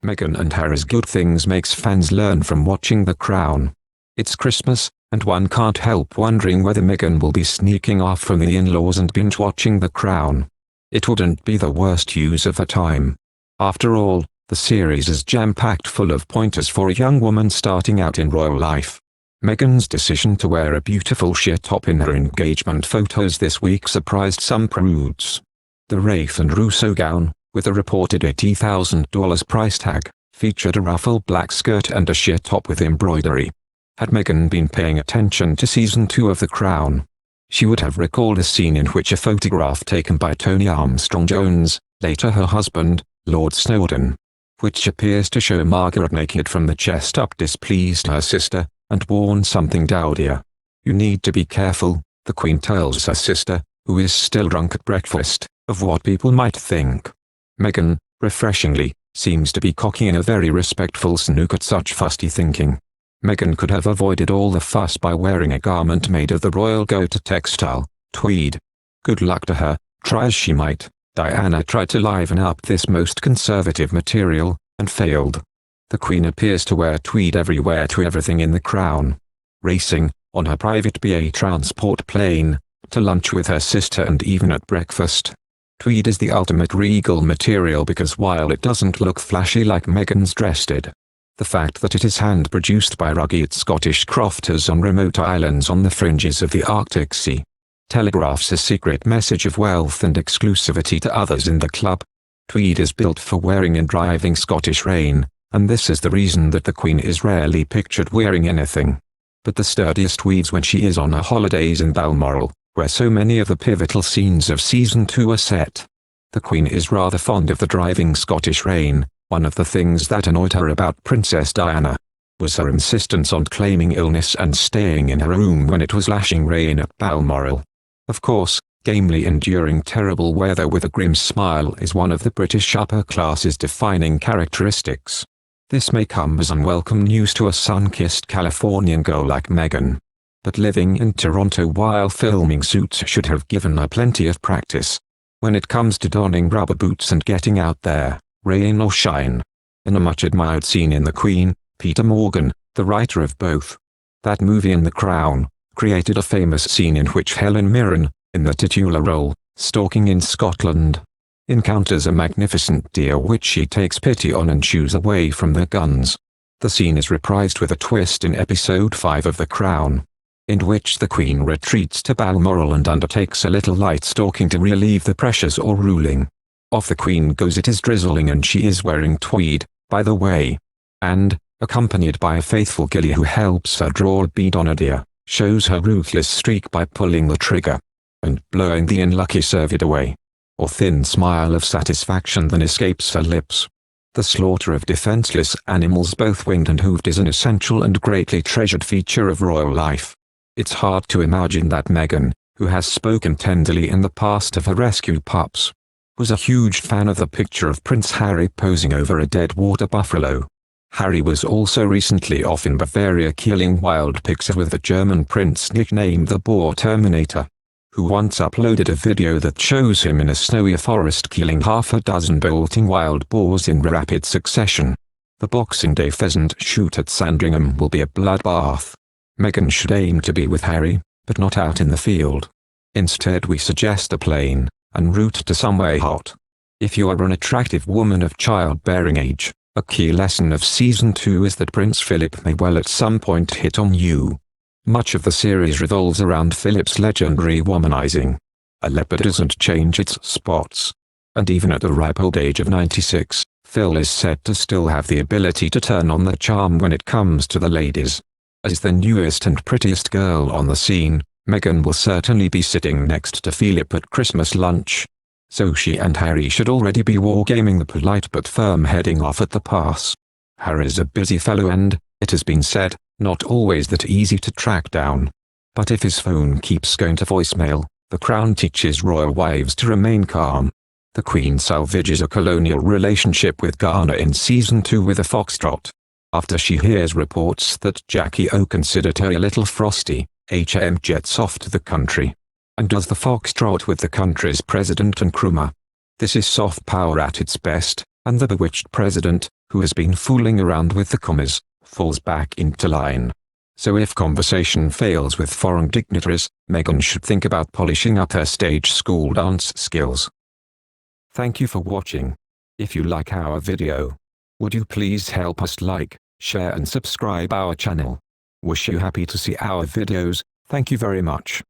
Meghan and Harry's good things makes fans learn from watching The Crown. It's Christmas, and one can't help wondering whether Meghan will be sneaking off from the in-laws and binge-watching The Crown. It wouldn't be the worst use of her time. After all, the series is jam-packed full of pointers for a young woman starting out in royal life. Meghan's decision to wear a beautiful sheer top in her engagement photos this week surprised some prudes. The Rafe and Russo gown, with a reported $80,000 price tag, featured a ruffled black skirt and a sheer top with embroidery. Had Meghan been paying attention to Season 2 of The Crown, she would have recalled a scene in which a photograph taken by Tony Armstrong-Jones, later her husband, Lord Snowdon, which appears to show Margaret naked from the chest up, displeased her sister, and worn something dowdier. "You need to be careful," the Queen tells her sister, who is still drunk at breakfast, "of what people might think." Meghan, refreshingly, seems to be cocking a very respectful snook at such fusty thinking. Meghan could have avoided all the fuss by wearing a garment made of the royal go-to textile, tweed. Good luck to her. Try as she might, Diana tried to liven up this most conservative material, and failed. The Queen appears to wear tweed everywhere to everything in The Crown. Racing, on her private BA transport plane, to lunch with her sister and even at breakfast. Tweed is the ultimate regal material because while it doesn't look flashy like Meghan's dress did, the fact that it is hand-produced by rugged Scottish crofters on remote islands on the fringes of the Arctic Sea telegraphs a secret message of wealth and exclusivity to others in the club. Tweed is built for wearing in driving Scottish rain, and this is the reason that the Queen is rarely pictured wearing anything but the sturdiest tweeds when she is on her holidays in Balmoral, where so many of the pivotal scenes of Season 2 are set. The Queen is rather fond of the driving Scottish rain. One of the things that annoyed her about Princess Diana was her insistence on claiming illness and staying in her room when it was lashing rain at Balmoral. Of course, gamely enduring terrible weather with a grim smile is one of the British upper class's defining characteristics. This may come as unwelcome news to a sun-kissed Californian girl like Meghan. But living in Toronto while filming Suits should have given her plenty of practice when it comes to donning rubber boots and getting out there, rain or shine. In a much-admired scene in The Queen, Peter Morgan, the writer of both that movie and The Crown, created a famous scene in which Helen Mirren, in the titular role, stalking in Scotland, encounters a magnificent deer which she takes pity on and shoos away from their guns. The scene is reprised with a twist in Episode 5 of The Crown, in which the Queen retreats to Balmoral and undertakes a little light stalking to relieve the pressures or ruling. Off the Queen goes. It is drizzling and she is wearing tweed, by the way, and, accompanied by a faithful gilly who helps her draw a bead on a deer, shows her ruthless streak by pulling the trigger and blowing the unlucky cervid away. A thin smile of satisfaction then escapes her lips. The slaughter of defenseless animals both winged and hooved is an essential and greatly treasured feature of royal life. It's hard to imagine that Meghan, who has spoken tenderly in the past of her rescue pups, was a huge fan of the picture of Prince Harry posing over a dead water buffalo. Harry was also recently off in Bavaria killing wild pigs with the German prince nicknamed the Boar Terminator, who once uploaded a video that shows him in a snowy forest killing half a dozen bolting wild boars in rapid succession. The Boxing Day pheasant shoot at Sandringham will be a bloodbath. Meghan should aim to be with Harry, but not out in the field. Instead we suggest a plane, en route to somewhere hot. If you are an attractive woman of childbearing age, a key lesson of Season 2 is that Prince Philip may well at some point hit on you. Much of the series revolves around Philip's legendary womanizing. A leopard doesn't change its spots. And even at the ripe old age of 96, Phil is said to still have the ability to turn on the charm when it comes to the ladies. As the newest and prettiest girl on the scene, Meghan will certainly be sitting next to Philip at Christmas lunch. So she and Harry should already be wargaming the polite but firm heading off at the pass. Harry's a busy fellow and, it has been said, not always that easy to track down. But if his phone keeps going to voicemail, The Crown teaches royal wives to remain calm. The Queen salvages a colonial relationship with Ghana in Season 2 with a foxtrot. After she hears reports that Jackie O considered her a little frosty, HM jets off to the country and does the foxtrot with the country's president and Nkrumah. This is soft power at its best, and the bewitched president, who has been fooling around with the commas, falls back into line. So if conversation fails with foreign dignitaries, Meghan should think about polishing up her stage school dance skills. Thank you for watching. If you like our video, would you please help us like, share and subscribe our channel. Wish you happy to see our videos. Thank you very much.